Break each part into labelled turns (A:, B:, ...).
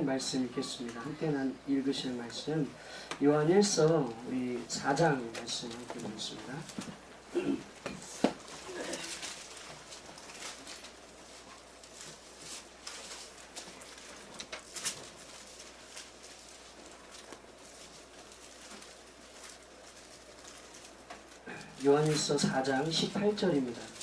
A: 말씀 읽겠습니다. 함께 읽으실 말씀 요한일서 우리 4장 말씀 함께 읽겠습니다. 요한일서 4장 18절입니다.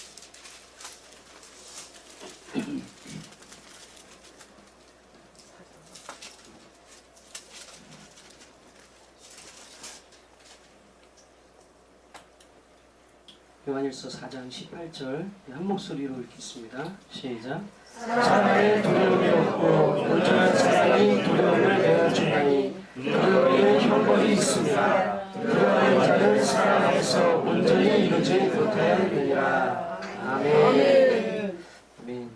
A: 요한일서 4장 18절 한 목소리로 읽겠습니다. 시작. 사랑의 두려움이 없고 온전한 사랑이 두려움을 내어주나니 그 위에 형벌이 있습니다. 그러한 자는 사랑 안에서 온전히 이루지 못하였느니라. 아멘. 아멘.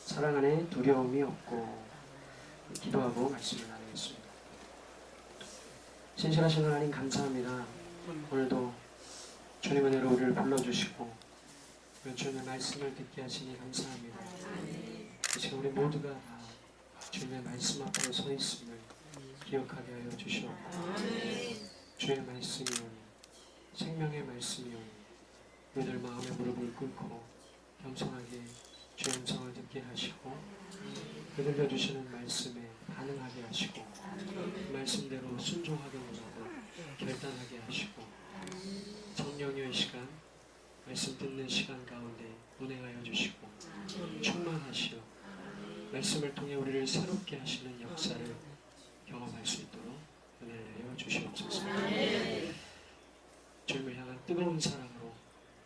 A: 사랑 안에 두려움이 없고 기도하고 말씀을 나누겠습니다. 신실하신 하나님 감사합니다. 오늘도 주님 은혜로 우리를 불러주시고 주님의 말씀을 듣게 하시니 감사합니다. 지금 우리 모두가 다 주님의 말씀 앞에 서 있음을 기억하게 하여 주시옵고 주의 말씀이오니 생명의 말씀이오니 우리들 마음의 무릎을 꿇고 겸손하게 주의 음성을 듣게 하시고 그 들려주시는 말씀에 반응하게 하시고 그 말씀대로 순종하게 하고 결단하게 하시고 성령의 시간, 말씀 듣는 시간 가운데 운행하여 주시고 충만하시어 말씀을 통해 우리를 새롭게 하시는 역사를 경험할 수 있도록 은혜를 내려 주시옵소서. 주님을 향한 뜨거운 사랑으로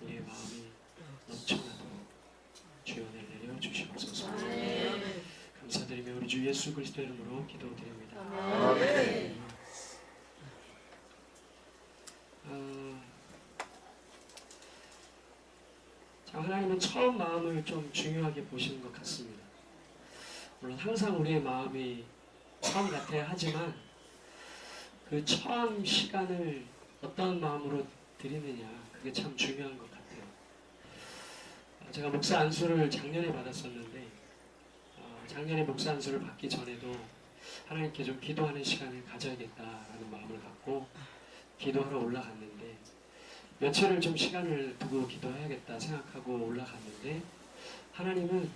A: 우리의 마음이 넘쳐나도록 주의 은혜를 내려 주시옵소서. 감사드리며 우리 주 예수 그리스도의 이름으로 기도드립니다. 아멘. 하나님은 처음 마음을 좀 중요하게 보시는 것 같습니다. 물론 항상 우리의 마음이 처음 같아야 하지만 그 처음 시간을 어떤 마음으로 드리느냐 그게 참 중요한 것 같아요. 제가 목사 안수를 작년에 받았었는데 작년에 목사 안수를 받기 전에도 하나님께 좀 기도하는 시간을 가져야겠다라는 마음을 갖고 기도하러 올라갔는데 며칠을 좀 시간을 두고 기도해야겠다 생각하고 올라갔는데 하나님은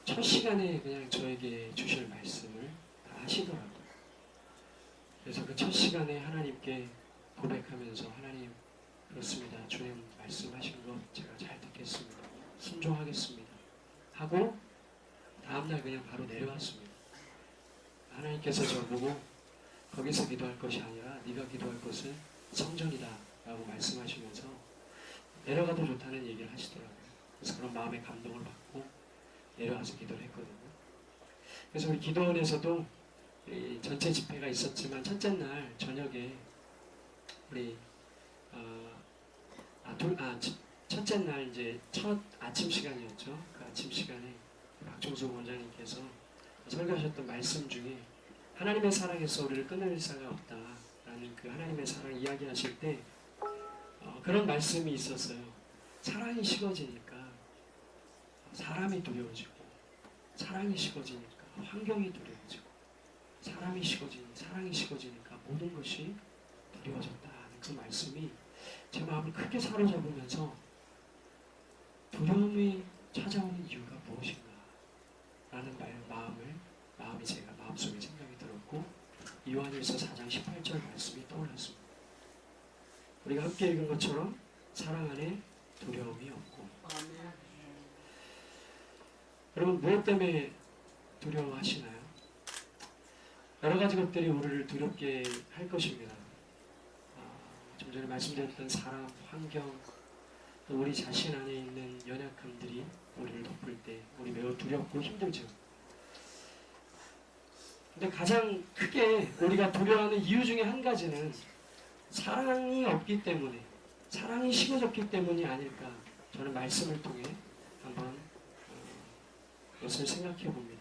A: 첫 시간에 그냥 저에게 주실 말씀을 다 하시더라고요. 그래서 그 첫 시간에 하나님께 고백하면서 하나님 그렇습니다. 주님 말씀하신 것 제가 잘 듣겠습니다. 순종하겠습니다. 하고 다음날 그냥 바로 내려왔습니다. 하나님께서 저보고 거기서 기도할 것이 아니라 네가 기도할 것은 성전이다 라고 말씀하시면서 내려가도 좋다는 얘기를 하시더라고요. 그래서 그런 마음의 감동을 받고 내려와서 기도를 했거든요. 그래서 우리 기도원에서도 전체 집회가 있었지만 첫째 날 저녁에 우리 첫째 날 이제 첫 아침 시간이었죠. 그 아침 시간에 박종수 원장님께서 설교하셨던 말씀 중에 하나님의 사랑에서 우리를 끊을 사가 없다라는 그 하나님의 사랑 이야기하실 때 그런 말씀이 있었어요. 사랑이 식어지니까 사람이 두려워지고 사랑이 식어지니까 환경이 두려워지고 사랑이 식어지니까 모든 것이 두려워졌다는 그 말씀이 제 마음을 크게 사로잡으면서 두려움이 찾아오는 이유가 무엇인가 라는 마음이 제가 마음속에 생각이 들었고 요한일서 4장 18절 말씀이 떠올랐습니다. 우리가 함께 읽은 것처럼 사랑 안에 두려움이 없고 여러분 무엇 때문에 두려워하시나요? 여러 가지 것들이 우리를 두렵게 할 것입니다. 좀 전에 말씀드렸던 사람, 환경, 또 우리 자신 안에 있는 연약함들이 우리를 덮을 때 우리 매우 두렵고 힘들죠. 근데 가장 크게 우리가 두려워하는 이유 중에 한 가지는 사랑이 없기 때문에, 사랑이 식어졌기 때문이 아닐까, 저는 말씀을 통해 한번 그것을 생각해 봅니다.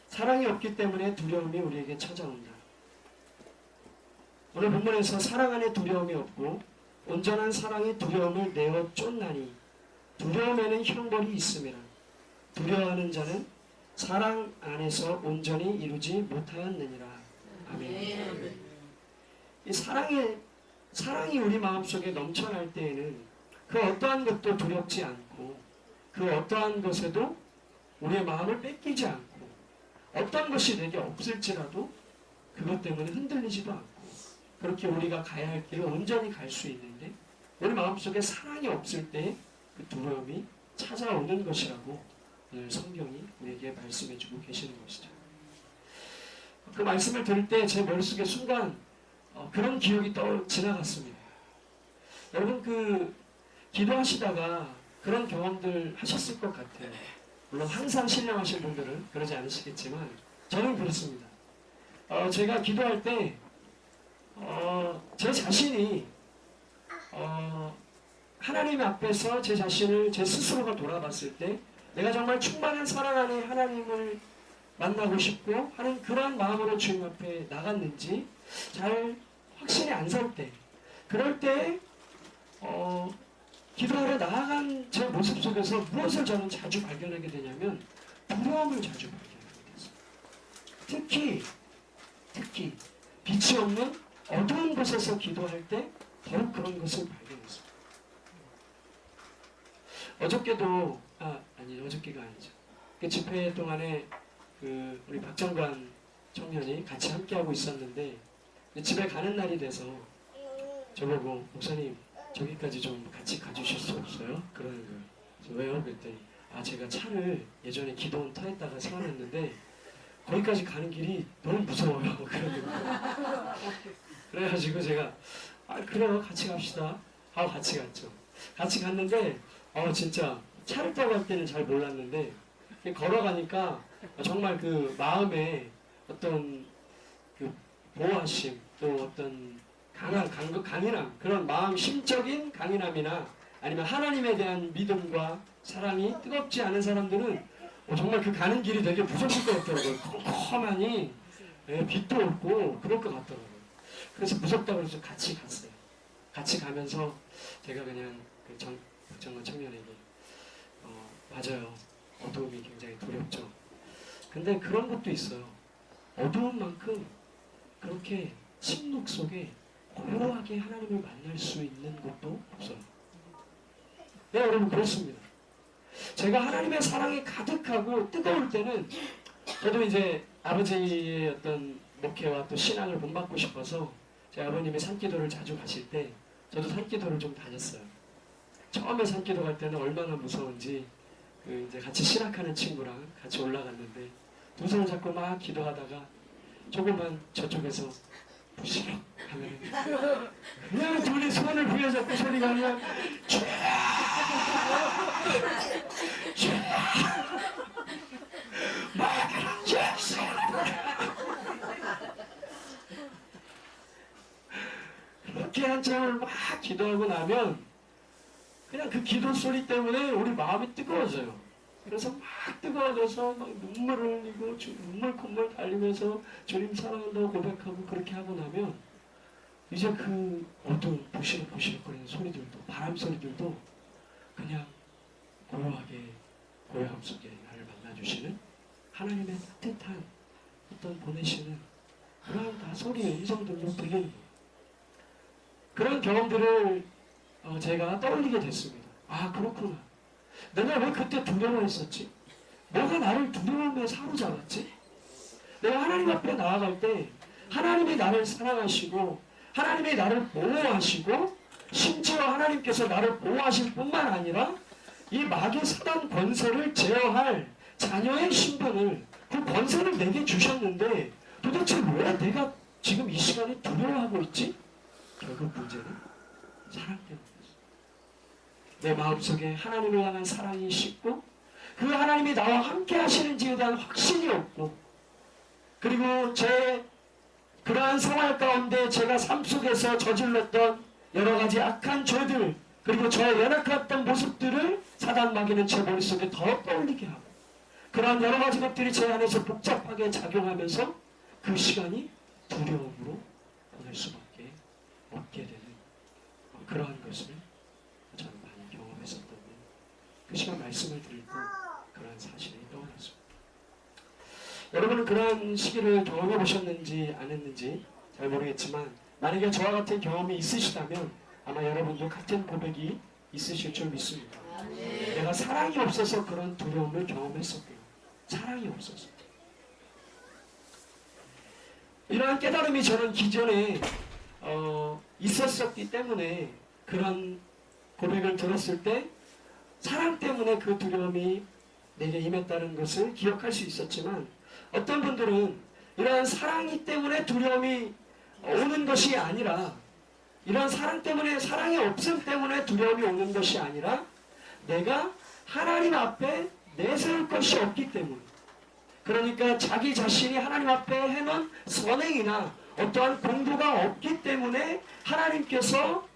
A: 사랑이 없기 때문에 두려움이 우리에게 찾아온다. 오늘 본문에서 사랑 안에 두려움이 없고 온전한 사랑이 두려움을 내어 쫓나니 두려움에는 형벌이 있음이라. 두려워하는 자는 사랑 안에서 온전히 이루지 못하였느니라. 아멘. 이 사랑이 우리 마음속에 넘쳐날 때에는 그 어떠한 것도 두렵지 않고 그 어떠한 것에도 우리의 마음을 뺏기지 않고 어떤 것이 내게 없을지라도 그것 때문에 흔들리지도 않고 그렇게 우리가 가야 할 길을 온전히 갈 수 있는데 우리 마음속에 사랑이 없을 때 그 두려움이 찾아오는 것이라고 오늘 성경이 우리에게 말씀해주고 계시는 것이죠. 그 말씀을 들을 때 제 머릿속에 순간 그런 기억이 지나갔습니다. 여러분 기도하시다가 그런 경험들 하셨을 것 같아요. 물론 항상 신령하신 분들은 그러지 않으시겠지만 저는 그렇습니다. 제가 기도할 때 제 자신이 하나님 앞에서 제 자신을 제 스스로가 돌아봤을 때 내가 정말 충만한 사랑 안에 하나님을 만나고 싶고 하는 그러한 마음으로 주님 앞에 나갔는지 잘 확신이 안 설 때, 그럴 때 기도하러 나아간 제 모습 속에서 무엇을 저는 자주 발견하게 되냐면 두려움을 자주 발견하게 됐어요. 특히 빛이 없는 어두운 곳에서 기도할 때 더욱 그런 것을 발견했어요. 어저께도 어저께가 아니죠. 그 집회 동안에 우리 박정관 청년이 같이 함께하고 있었는데 집에 가는 날이 돼서 저보고 목사님 저기까지 좀 같이 가주실 수 없어요? 그러는 거예요. 그래서 왜요? 그랬더니 제가 차를 예전에 기도원 터에다가 세워놨는데 거기까지 가는 길이 너무 무서워요. 그러는 거예요. 그래가지고 제가 그래요 같이 갑시다 하고 같이 갔죠. 같이 갔는데 진짜 차를 타고 갈 때는 잘 몰랐는데 걸어가니까 정말 그 마음에 어떤 그 보호하심 또 어떤 강인함 그런 마음 심적인 강인함이나 아니면 하나님에 대한 믿음과 사랑이 뜨겁지 않은 사람들은 정말 그 가는 길이 되게 무섭을 것 같더라고요. 컴컴하니 빛도 없고 그럴 것 같더라고요. 그래서 무섭다고 해서 같이 갔어요. 같이 가면서 제가 그냥 박정관 청년에게 맞아요. 어두움이 굉장히 두렵죠. 근데 그런 것도 있어요. 어두운 만큼 그렇게 침묵 속에 고요하게 하나님을 만날 수 있는 것도 없어요. 네, 여러분 그렇습니다. 제가 하나님의 사랑이 가득하고 뜨거울 때는 저도 이제 아버지의 어떤 목회와 또 신앙을 본받고 싶어서 제 아버님이 산기도를 자주 가실 때 저도 산기도를 좀 다녔어요. 처음에 산기도 갈 때는 얼마나 무서운지 이제 같이 실학하는 친구랑 같이 올라갔는데 두 손을 잡고 막 기도하다가 조금만 저쪽에서 부시럭 하면 그냥 둘이 손을 부여잡고 소리가 그냥 그렇게 한참을 막 기도하고 나면 그냥 그 기도 소리 때문에 우리 마음이 뜨거워져요. 그래서 막 뜨거워져서 막 눈물을 흘리고 눈물 콧물 달리면서 주님 사랑한다고 고백하고 그렇게 하고 나면 이제 그 어두운 부시럭부시럭거리는 소리들도 바람 소리들도 그냥 고요하게 고요함 속에 나를 만나주시는 하나님의 따뜻한 어떤 보내시는 그런 다 소리의 음성들로 들리는 거예요. 그런 경험들을 제가 떠올리게 됐습니다. 그렇구나. 내가 왜 그때 두려워했었지? 뭐가 나를 두려움에 사로잡았지? 내가 하나님 앞에 나아갈 때 하나님이 나를 사랑하시고 하나님이 나를 보호하시고 심지어 하나님께서 나를 보호하실 뿐만 아니라 이 마귀 사단 권세를 제어할 자녀의 신분을 그 권세를 내게 주셨는데 도대체 왜 내가 지금 이 시간에 두려워하고 있지? 결국 문제는 사랑 때문이었어요. 내 마음속에 하나님을 향한 사랑이 식고 그 하나님이 나와 함께 하시는지에 대한 확신이 없고, 그리고 제 그러한 생활 가운데 제가 삶 속에서 저질렀던 여러 가지 악한 죄들, 그리고 저의 연약했던 모습들을 사단 마귀는 제 머릿속에 더 떠올리게 하고, 그러한 여러 가지 것들이 제 안에서 복잡하게 작용하면서 그 시간이 두려움으로 보낼 수밖에 없게 되는 그러한 것을 저는 많이 경험했었던 그 시간 말씀을 드릴 때 그러한 사실이 떠올랐습니다. 여러분은 그러한 시기를 경험해 보셨는지 안 했는지 잘 모르겠지만, 만약에 저와 같은 경험이 있으시다면 아마 여러분도 같은 고백이 있으실 줄 믿습니다. 내가 사랑이 없어서 그런 두려움을 경험했었고요. 사랑이 없어서. 이러한 깨달음이 저는 기존에 있었었기 때문에 그런 고백을 들었을 때 사랑 때문에 그 두려움이 내게 임했다는 것을 기억할 수 있었지만, 어떤 분들은 이러한 사랑이 때문에 두려움이 오는 것이 아니라, 이러한 사랑 때문에, 사랑의 없음 때문에 두려움이 오는 것이 아니라 내가 하나님 앞에 내세울 것이 없기 때문에, 그러니까 자기 자신이 하나님 앞에 해놓은 선행이나 어떠한 공부가 없기 때문에 하나님께서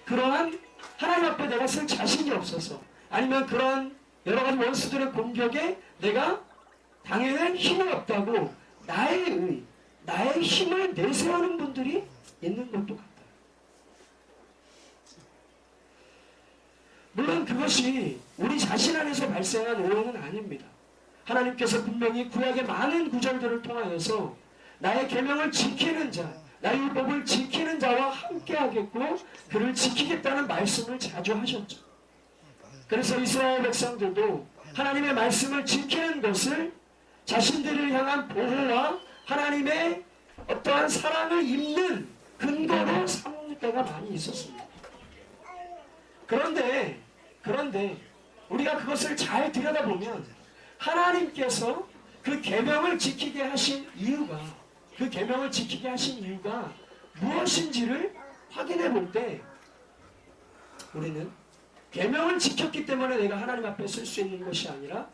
A: 그러한 하나님 앞에 내가 쓸 자신이 없어서, 아니면 그런 여러 가지 원수들의 공격에 내가 당해낼 힘이 없다고 나의 힘을 내세우는 분들이 있는 것도 같아요. 물론 그것이 우리 자신 안에서 발생한 오해는 아닙니다. 하나님께서 분명히 구약의 많은 구절들을 통하여서 나의 계명을 지키는 자, 나의 율법을 지키는 자와 함께 하겠고 그를 지키겠다는 말씀을 자주 하셨죠. 그래서 이스라엘 백성들도 하나님의 말씀을 지키는 것을 자신들을 향한 보호와 하나님의 어떠한 사랑을 입는 근거로 삼을 때가 많이 있었습니다. 그런데 우리가 그것을 잘 들여다보면 하나님께서 그 계명을 지키게 하신 이유가, 그 계명을 지키게 하신 이유가 무엇인지를 확인해 볼 때, 우리는 계명을 지켰기 때문에 내가 하나님 앞에 설 수 있는 것이 아니라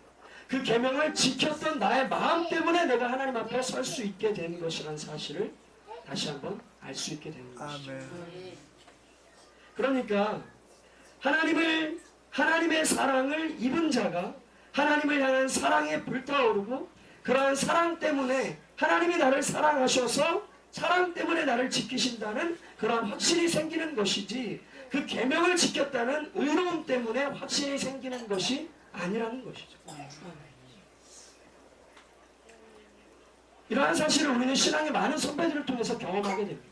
A: 그 계명을 지켰던 나의 마음 때문에 내가 하나님 앞에 설 수 있게 되는 것이라는 사실을 다시 한번 알 수 있게 되는 것이죠. 그러니까 하나님의 사랑을 입은 자가 하나님을 향한 사랑에 불타오르고, 그러한 사랑 때문에 하나님이 나를 사랑하셔서 사랑 때문에 나를 지키신다는 그러한 확신이 생기는 것이지, 그 계명을 지켰다는 의로움 때문에 확신이 생기는 것이 아니라는 것이죠. 이러한 사실을 우리는 신앙의 많은 선배들을 통해서 경험하게 됩니다.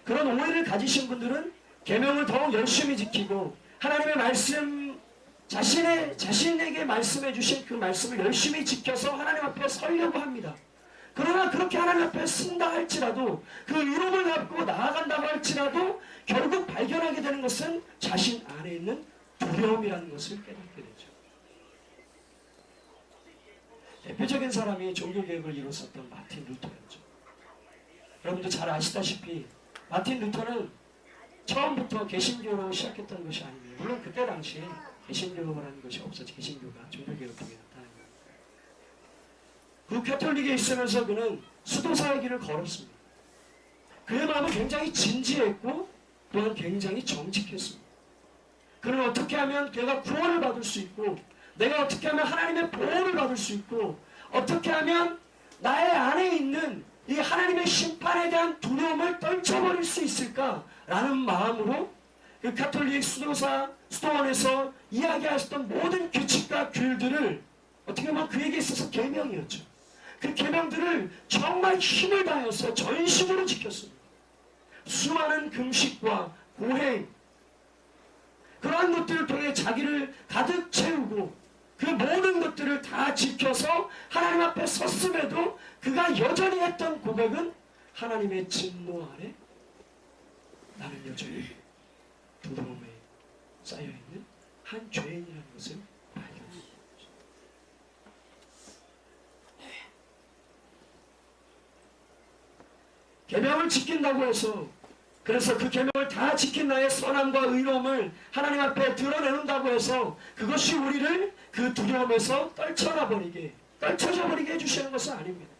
A: 그런 오해를 가지신 분들은 계명을 더욱 열심히 지키고 하나님의 말씀, 자신에게 말씀해 주신 그 말씀을 열심히 지켜서 하나님 앞에 서려고 합니다. 그러나 그렇게 하나님 앞에 쓴다 할지라도, 그 의로움을 갖고 나아간다고 할지라도 결국 발견하게 되는 것은 자신 안에 있는 두려움이라는 것을 깨닫게 되죠. 대표적인 사람이 종교개혁을 이뤘었던 마틴 루터였죠. 여러분도 잘 아시다시피 마틴 루터는 처음부터 개신교로 시작했던 것이 아닙니다. 물론 그때 당시에 개신교라는 것이 없었지. 개신교가 종교개혁을 통해 나타난 거예요. 그 가톨릭에 있으면서 그는 수도사의 길을 걸었습니다. 그의 마음은 굉장히 진지했고 또한 굉장히 정직했습니다. 그는 어떻게 하면 그가 구원을 받을 수 있고, 내가 어떻게 하면 하나님의 보호를 받을 수 있고, 어떻게 하면 나의 안에 있는 이 하나님의 심판에 대한 두려움을 떨쳐버릴 수 있을까라는 마음으로 그 가톨릭 수도원에서 이야기하셨던 모든 규칙과 규율들을 어떻게 보면 그에게 있어서 계명이었죠. 그 계명들을 정말 힘을 다해서 전심으로 지켰습니다. 수많은 금식과 고행, 그러한 것들을 통해 자기를 가득 채우고 그 모든 것들을 다 지켜서 하나님 앞에 섰음에도 그가 여전히 했던 고백은 하나님의 진노 아래 나는 여전히 두려움에 쌓여있는 한 죄인이라는 것을 발견합니다. 계명을 지킨다고 해서 그래서 그 계명을 다 지킨 나의 선함과 의로움을 하나님 앞에 드러내는다고 해서 그것이 우리를 그 두려움에서 떨쳐져 버리게 해주시는 것은 아닙니다.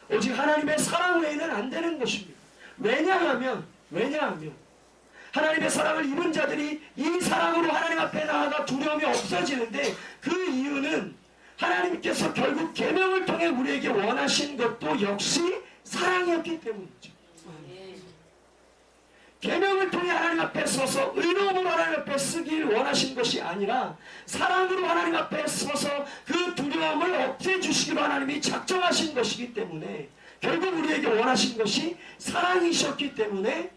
A: 오직 하나님의 사랑 외에는 안 되는 것입니다. 왜냐하면 하나님의 사랑을 입은 자들이 이 사랑으로 하나님 앞에 나아가 두려움이 없어지는데, 그 이유는 하나님께서 결국 계명을 통해 우리에게 원하신 것도 역시 사랑이었기 때문이죠. 계명을 통해 하나님 앞에 서서 의로움으로 하나님 앞에 쓰길 원하신 것이 아니라 사랑으로 하나님 앞에 서서 그 두려움을 없애주시기로 하나님이 작정하신 것이기 때문에, 결국 우리에게 원하신 것이 사랑이셨기 때문에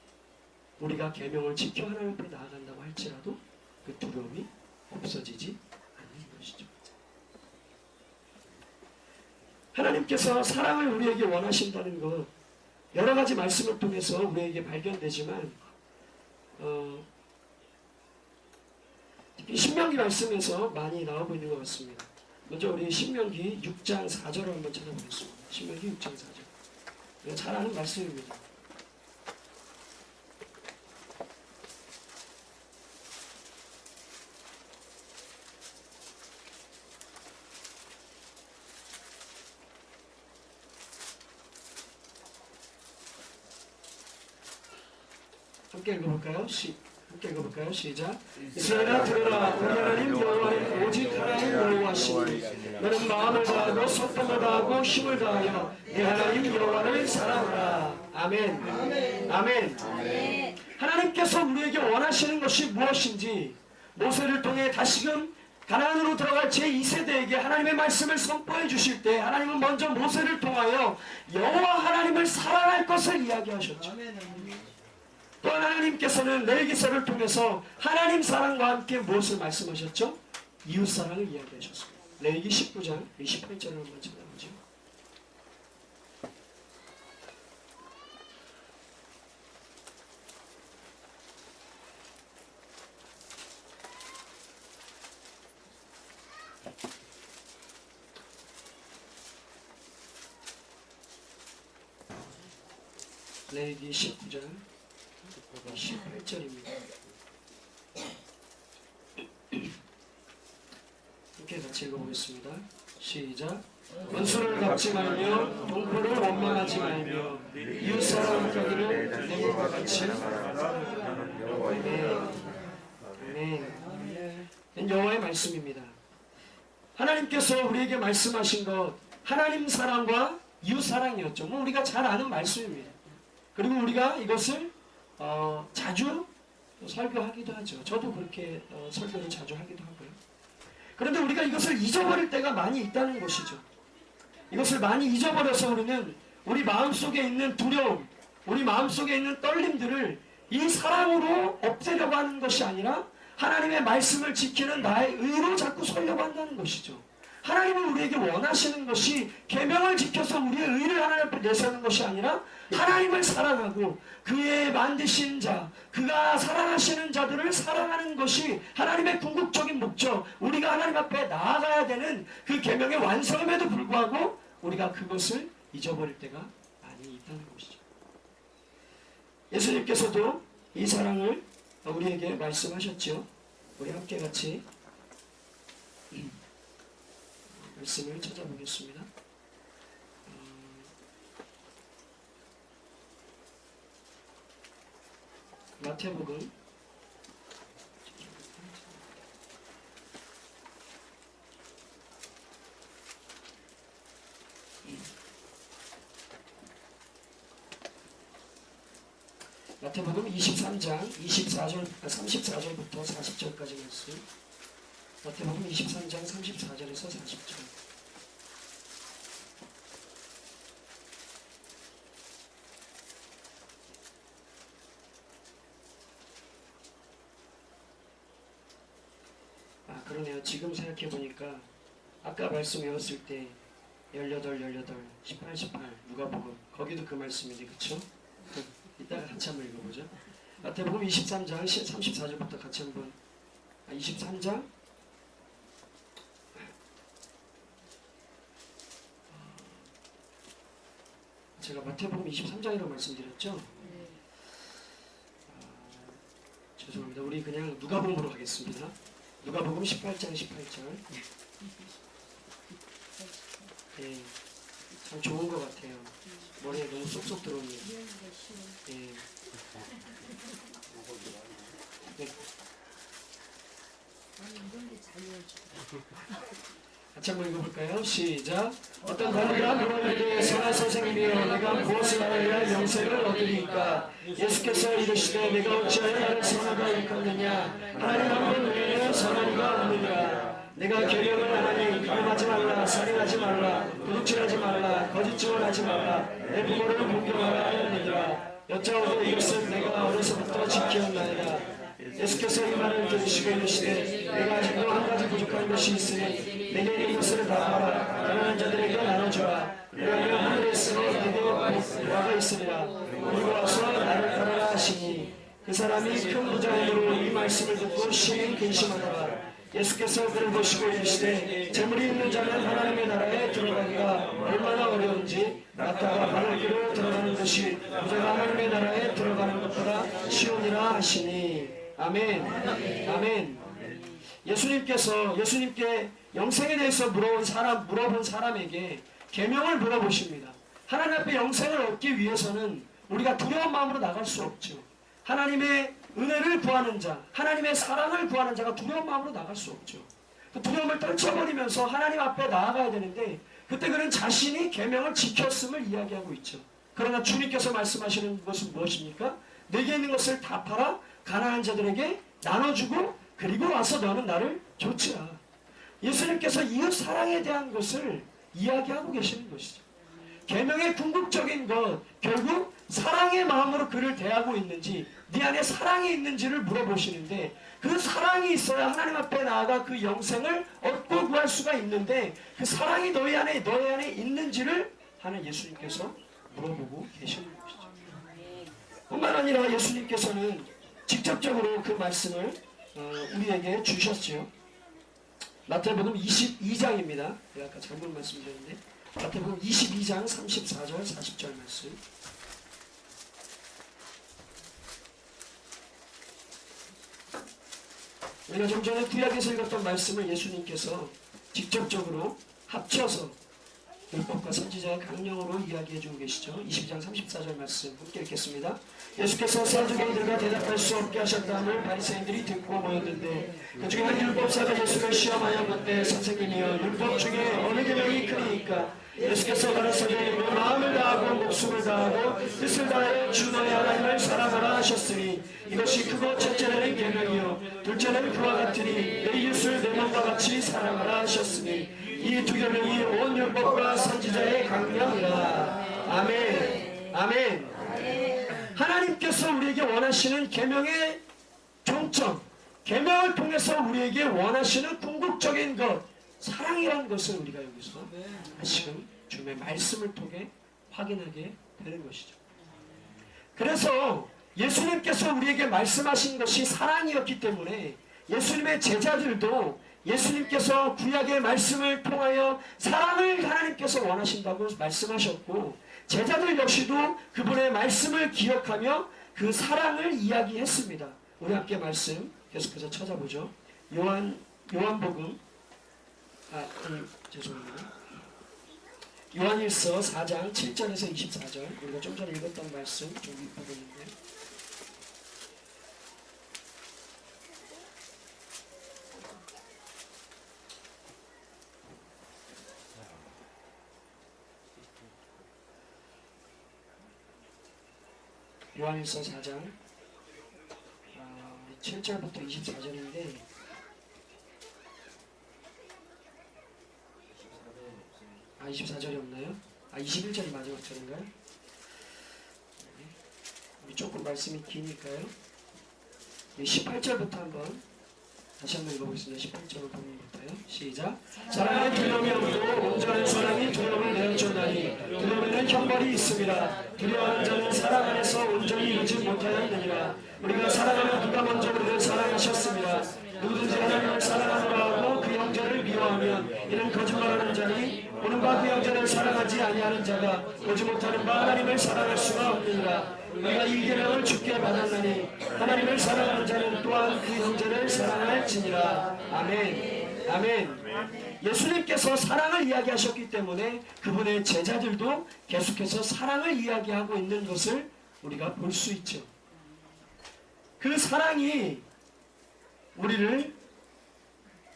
A: 우리가 계명을 지켜 하나님 앞에 나아간다고 할지라도 그 두려움이 없어지지 않는 것이죠. 하나님께서 사랑을 우리에게 원하신다는 것, 여러 가지 말씀을 통해서 우리에게 발견되지만, 특히 신명기 말씀에서 많이 나오고 있는 것 같습니다. 먼저 우리 신명기 6장 4절을 한번 찾아보겠습니다. 신명기 6장 4절. 잘 아는 말씀입니다. 함께 읽어볼까요? 시작. 이스라엘아 들으라. 우리 하나님 여호와는 오직 하나님 여호와시니 너는 마음을 다하고 속도를 다하고 힘을 다하여 네 하나님 여호와를 사랑하라. 아멘. 아멘. 하나님께서 우리에게 원하시는 것이 무엇인지 모세를 통해 다시금 가나안으로 들어갈 제2세대에게 하나님의 말씀을 선포해 주실 때, 하나님은 먼저 모세를 통하여 여호와 하나님을 사랑할 것을 이야기하셨죠. 또 하나님께서는 레위기서를 통해서 하나님 사랑과 함께 무엇을 말씀하셨죠? 이웃 사랑을 이야기하셨습니다. 레위기 19장 28절을 한번 찾아보죠. 레위기 19장 18절입니다. 함께 같이 읽어보겠습니다. 시작. 원수를 갚지 말며 동포를 원망하지 말며 이웃사랑을 격이를 내 몸과 같이. 아멘. 여호와의 말씀입니다. 하나님께서 우리에게 말씀하신 것, 하나님 사랑과 이웃 사랑이었죠. 우리가 잘 아는 말씀입니다. 그리고 우리가 이것을 자주 설교하기도 하죠. 저도 그렇게 설교를 자주 하기도 하고요. 그런데 우리가 이것을 잊어버릴 때가 많이 있다는 것이죠. 이것을 많이 잊어버려서 우리는 우리 마음속에 있는 두려움, 우리 마음속에 있는 떨림들을 이 사랑으로 없애려고 하는 것이 아니라 하나님의 말씀을 지키는 나의 의로 자꾸 서려고 한다는 것이죠. 하나님은 우리에게 원하시는 것이 계명을 지켜서 우리의 의를 하나님 앞에 내세우는 것이 아니라 하나님을 사랑하고 그의 만드신 자, 그가 사랑하시는 자들을 사랑하는 것이 하나님의 궁극적인 목적, 우리가 하나님 앞에 나아가야 되는 그 계명의 완성임에도 불구하고 우리가 그것을 잊어버릴 때가 많이 있다는 것이죠. 예수님께서도 이 사랑을 우리에게 말씀하셨죠. 우리 함께 같이 말씀을 찾아보겠습니다. 마태복음 23장 34절부터 40절까지 말씀. 마태복음 23장 34절에서 40절. 그러네요. 지금 생각해보니까 아까 말씀 외웠을 때 18, 18, 18 누가복음 거기도 그 말씀인데 그쵸? 이따가 같이 한번 읽어보죠. 마태복음 23장 34절부터 같이 한번 23장 제가 마태복음 23장이라고 말씀드렸죠? 알겠습니다. 우리 그냥 누가복음으로 가겠습니다. 누가복음 18장 18절. 예, 참 좋은 것 같아요. 머리에 너무 쏙쏙 들어옵니다. 예. 네. 같이 한번 읽어볼까요? 시작. 어떤 관리가 물어보되 선한 선생님이여 내가 무엇을 하여야 영생을 얻으리까? 예수께서 이르시되 내가 어찌하여 나를 선하다 일컫느냐? 하나님 한 분 외에는 선한 이가 없느니라. 내가 계명을 하나니 가늠하지 말라, 살인하지 말라, 도둑질하지 말라, 거짓 증언하지 말라, 내 부모를 공경하라 하였느니라. 여짜오되 이것은 내가 어려서부터 지키었나이다. 예수께서 이 말을 들으시고 이르시되 내가 아직도 한 가지 부족한 것이 있으니 내게 있는 것을 다 팔아 가난한 자들에게 나눠주라. 왜냐하면 하늘에 있으니 내게 보화가 있으리라. 그리고 와서 나를 따르라 하시니 그 사람이 큰 부자이므로 이 말씀을 듣고 심히 근심하더라. 예수께서 그를 보시고 이르시되 재물이 있는 자는 하나님의 나라에 들어가기가 얼마나 어려운지 낙타가 바늘길로 들어가는 것이 부자가 하나님의 나라에 들어가는 것보다 쉬우니라 하시니. 아멘. 아멘. 예수님께 영생에 대해서 물어본 사람에게 계명을 물어보십니다. 하나님 앞에 영생을 얻기 위해서는 우리가 두려운 마음으로 나갈 수 없죠. 하나님의 은혜를 구하는 자, 하나님의 사랑을 구하는 자가 두려운 마음으로 나갈 수 없죠. 그 두려움을 떨쳐버리면서 하나님 앞에 나아가야 되는데 그때 그는 자신이 계명을 지켰음을 이야기하고 있죠. 그러나 주님께서 말씀하시는 것은 무엇입니까? 내게 있는 것을 다 팔아 가난한 자들에게 나눠주고 그리고 와서 너는 나를 좇으라. 예수님께서 이웃 사랑에 대한 것을 이야기하고 계시는 것이죠. 계명의 궁극적인 것, 결국 사랑의 마음으로 그를 대하고 있는지 네 안에 사랑이 있는지를 물어보시는데 그 사랑이 있어야 하나님 앞에 나아가 그 영생을 얻고 구할 수가 있는데 그 사랑이 너희 안에 있는지를 하는 예수님께서 물어보고 계시는 것이죠. 뿐만 아니라 예수님께서는 직접적으로 그 말씀을 우리에게 주셨죠. 마태복음 22장입니다. 제가 아까 잘못 말씀드렸는데 마태복음 22장 34절 40절 말씀. 우리가 좀 전에 구약에서 읽었던 말씀을 예수님께서 직접적으로 합쳐서 율법과 선지자의 강령으로 이야기해주고 계시죠. 22장 34절 말씀 함께 읽겠습니다. 예수께서 사두개인들과 대답할 수 없게 하셨다함을 바리새인들이 듣고 모였는데 그 중에 한 율법사가 예수를 시험하여 묻되 선생님이여 율법 중에 어느 계명이 크니까? 예수께서 가라사대 너 마음을 다하고 목숨을 다하고 뜻을 다하여 주 너의 하나님을 사랑하라 하셨으니 이것이 크고 첫째는 계명이요 둘째는 그와 같으니 내 이웃을 내 몸과 같이 사랑하라 하셨으니 이 두 계명이 온 율법과 선지자의 강령이라. 아멘. 아멘. 하나님께서 우리에게 원하시는 계명의 종점, 계명을 통해서 우리에게 원하시는 궁극적인 것, 사랑이라는 것을 우리가 여기서 다시금 주님의 말씀을 통해 확인하게 되는 것이죠. 그래서 예수님께서 우리에게 말씀하신 것이 사랑이었기 때문에 예수님의 제자들도 예수님께서 구약의 말씀을 통하여 사랑을 하나님께서 원하신다고 말씀하셨고 제자들 역시도 그분의 말씀을 기억하며 그 사랑을 이야기했습니다. 우리 함께 말씀 계속해서 찾아보죠. 요한복음 죄송합니다. 요한일서 4장 7절에서 24절 우리가 좀 전에 읽었던 말씀 좀 윗부분인데 요한일서 4장 7절부터 24절인데 24절이 없나요? 21절이 마지막 절인가요? 우리 조금 말씀이 기니까요. 18절부터 한번 다시 한번 읽어보겠습니다. 18절 본문부터요. 시작. 사랑의 두려움이 없고 온전한 사랑이 두려움을 내어주나니 두려움에는 형벌이 있습니다. 두려워하는 자는 사랑 안에서 온전히 이루지 못하였느니라. 우리가 사랑하면 누가 먼저 우리를 사랑하셨습니다. 누구든지 하나님을 사랑하노라 하고 그
B: 형제를 미워하면 이는 거짓말하는 자니 오는 바 그 형제를 사랑하지 아니하는 자가 오지 못하는 바 하나님을 사랑할 수가 없느니라. 우리가 이 계명을 주께 받았나니 하나님을 사랑하는 자는 또한 그 형제를 사랑할지니라. 아멘. 아멘. 예수님께서 사랑을 이야기하셨기 때문에 그분의 제자들도 계속해서 사랑을 이야기하고 있는 것을 우리가 볼 수 있죠. 그 사랑이 우리를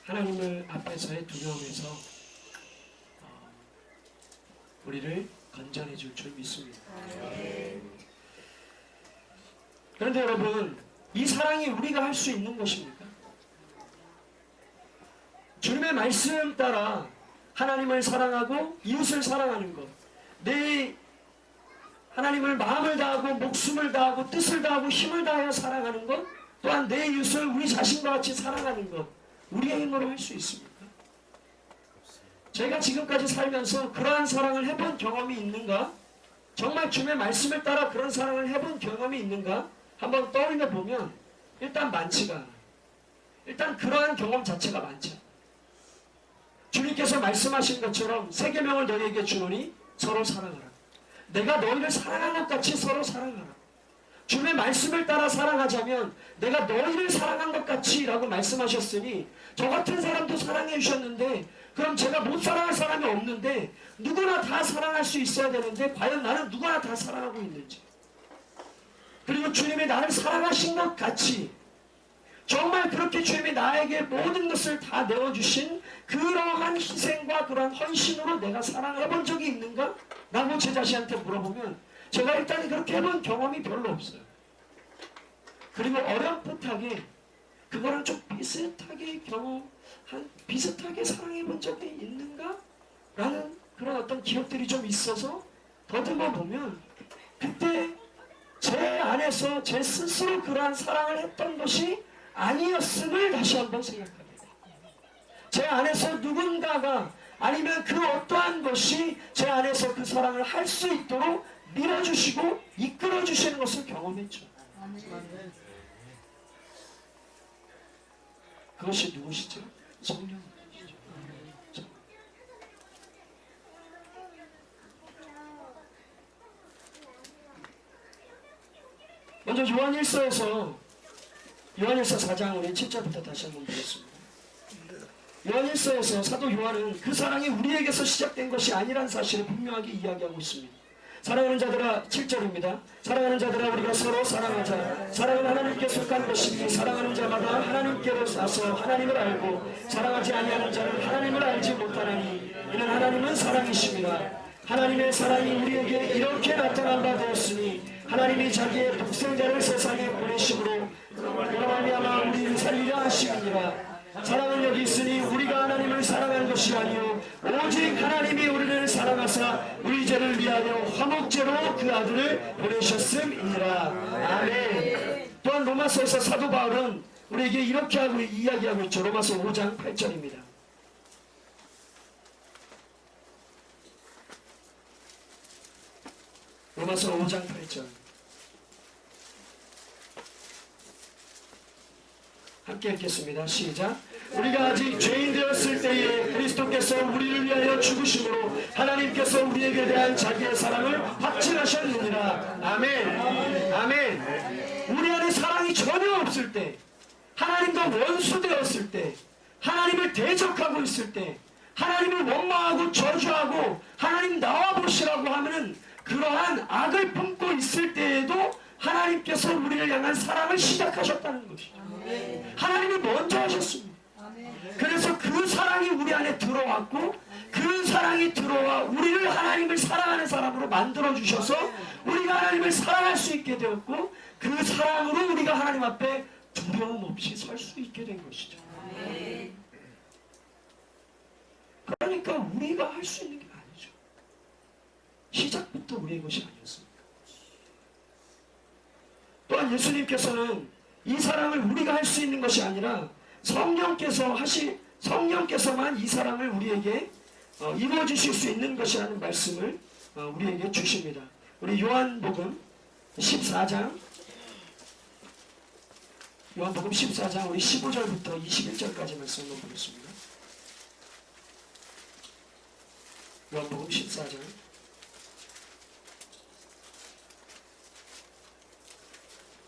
B: 하나님을 앞에서의 두려움에서 우리를 건져내 줄 줄 믿습니다. 그런데 여러분, 이 사랑이 우리가 할 수 있는 것입니까? 주님의 말씀 따라 하나님을 사랑하고 이웃을 사랑하는 것, 내 하나님을 마음을 다하고 목숨을 다하고 뜻을 다하고 힘을 다하여 사랑하는 것, 또한 내 이웃을 우리 자신과 같이 사랑하는 것, 우리의 힘으로 할 수 있습니까? 제가 지금까지 살면서 그러한 사랑을 해본 경험이 있는가? 정말 주님의 말씀을 따라 그런 사랑을 해본 경험이 있는가? 한번 떠올려 보면 일단 많지가 않아요. 일단 그러한 경험 자체가 많지 않아요. 주님께서 말씀하신 것처럼 세 계명을 너희에게 주노니 서로 사랑하라. 내가 너희를 사랑한 것 같이 서로 사랑하라. 주님의 말씀을 따라 사랑하자면 내가 너희를 사랑한 것 같이 라고 말씀하셨으니 저 같은 사람도 사랑해 주셨는데 그럼 제가 못 사랑할 사람이 없는데 누구나 다 사랑할 수 있어야 되는데 과연 나는 누구나 다 사랑하고 있는지, 그리고 주님이 나를 사랑하신 것 같이 정말 그렇게 주님이 나에게 모든 것을 다 내어주신 그러한 희생과 그러한 헌신으로 내가 사랑해본 적이 있는가? 라고 제 자신한테 물어보면 제가 일단 그렇게 해본 경험이 별로 없어요. 그리고 어렴풋하게 그거랑 좀 비슷하게 비슷하게 사랑해본 적이 있는가? 라는 그런 어떤 기억들이 좀 있어서 더듬어 보면 그때 제 안에서 제 스스로 그러한 사랑을 했던 것이 아니었음을 다시 한번 생각합니다. 제 안에서 누군가가 아니면 그 어떠한 것이 제 안에서 그 사랑을 할 수 있도록 밀어주시고 이끌어주시는 것을 경험했죠. 그것이 누구시죠? 성령님이시죠. 먼저 요한일서 4장 우리 7절부터 다시 한번 보겠습니다. 요한일서에서 사도 요한은 그 사랑이 우리에게서 시작된 것이 아니란 사실을 분명하게 이야기하고 있습니다. 사랑하는 자들아, 7절입니다. 사랑하는 자들아, 우리가 서로 사랑하자. 사랑은 하나님께 속한 것이니 사랑하는 자마다 하나님께로 나서 하나님을 알고 사랑하지 아니하는 자는 하나님을 알지 못하나니 이는 하나님은 사랑이심이라. 하나님의 사랑이 우리에게 이렇게 나타난 바 되었으니 하나님이 자기의 독생자를 세상에 보내심으로 그로 말미암아 우리를 살리려 하심이니라. 사랑은 여기 있으니 우리가 하나님을 사랑한 것이 아니요 오직 하나님이 우리를 사랑하사 우리 죄를 위하여 화목제로 그 아들을 보내셨음이니라. 아멘. 또한 로마서에서 사도 바울은 우리에게 이렇게 하고 이야기하고 있죠. 로마서 5장 8절입니다. 로마서 5장 8절 함께 읽겠습니다. 시작. 우리가 아직 죄인 되었을 때에 그리스도께서 우리를 위하여 죽으심으로 하나님께서 우리에게 대한 자기의 사랑을 확증하셨느니라. 아멘. 아멘. 우리 안에 사랑이 전혀 없을 때, 하나님과 원수되었을 때, 하나님을 대적하고 있을 때, 하나님을 원망하고 저주하고 하나님 나와보시라고 하면은 그러한 악을 품고 있을 때에도 하나님께서 우리를 향한 사랑을 시작하셨다는 것이죠. 하나님이 먼저 하셨습니다. 그래서 그 사랑이 우리 안에 들어왔고 그 사랑이 들어와 우리를 하나님을 사랑하는 사람으로 만들어 주셔서 우리가 하나님을 사랑할 수 있게 되었고 그 사랑으로 우리가 하나님 앞에 두려움 없이 설 수 있게 된 것이죠. 그러니까 우리가 할 수 있는 게 아니죠. 시작부터 우리의 것이 아니었습니까? 또한 예수님께서는 이 사랑을 우리가 할 수 있는 것이 아니라 성령께서만 이 사랑을 우리에게 이루어 주실 수 있는 것이라는 말씀을 우리에게 주십니다. 우리 요한복음 14장 우리 15절부터 21절까지 말씀을 보겠습니다. 요한복음 14장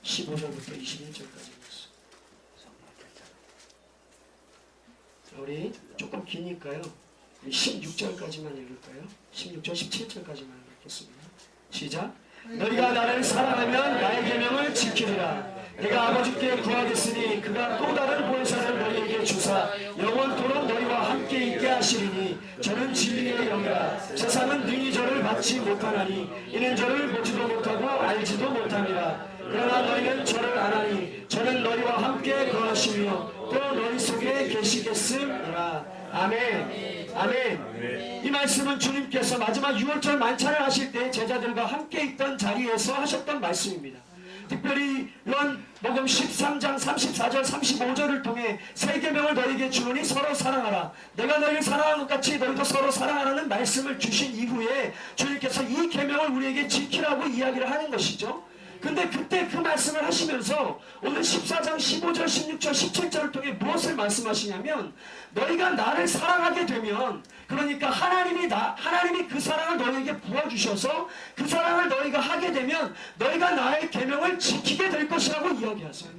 B: 15절부터 21절까지 있어. 우리 조금 기니까요. 16절까지만 읽을까요? 16절, 17절까지만 읽겠습니다. 시작. 너희가 나를 사랑하면 나의 계명을 지키리라. 내가 아버지께 구하겠으니 그가 또 다른 보혜사를 너희에게 주사 영원토록 너희와 함께 있게 하시리니 저는 진리의 영이라. 세상은 능히 저를 받지 못하나니 이는 저를 보지도 못하고 알지도 못함이라. 그러나 너희는 저를 아나니 저는 너희와 함께 거하시며 또 너희 속에 계시겠음이라. 아멘. 아멘. 이 말씀은 주님께서 마지막 6월절 만찬을 하실 때 제자들과 함께 있던 자리에서 하셨던 말씀입니다. 특별히 요한복음 13장 34절 35절을 통해 새 계명을 너희에게 주노니 서로 사랑하라. 내가 너희를 사랑한 것 같이 너희도 서로 사랑하라는 말씀을 주신 이후에 주님께서 이 계명을 우리에게 지키라고 이야기를 하는 것이죠. 근데 그때 그 말씀을 하시면서 오늘 14장 15절 16절 17절을 통해 무엇을 말씀하시냐면 너희가 나를 사랑하게 되면, 그러니까 하나님이 그 사랑을 너희에게 부어주셔서 그 사랑을 너희가 하게 되면 너희가 나의 계명을 지키게 될 것이라고 이야기하세요.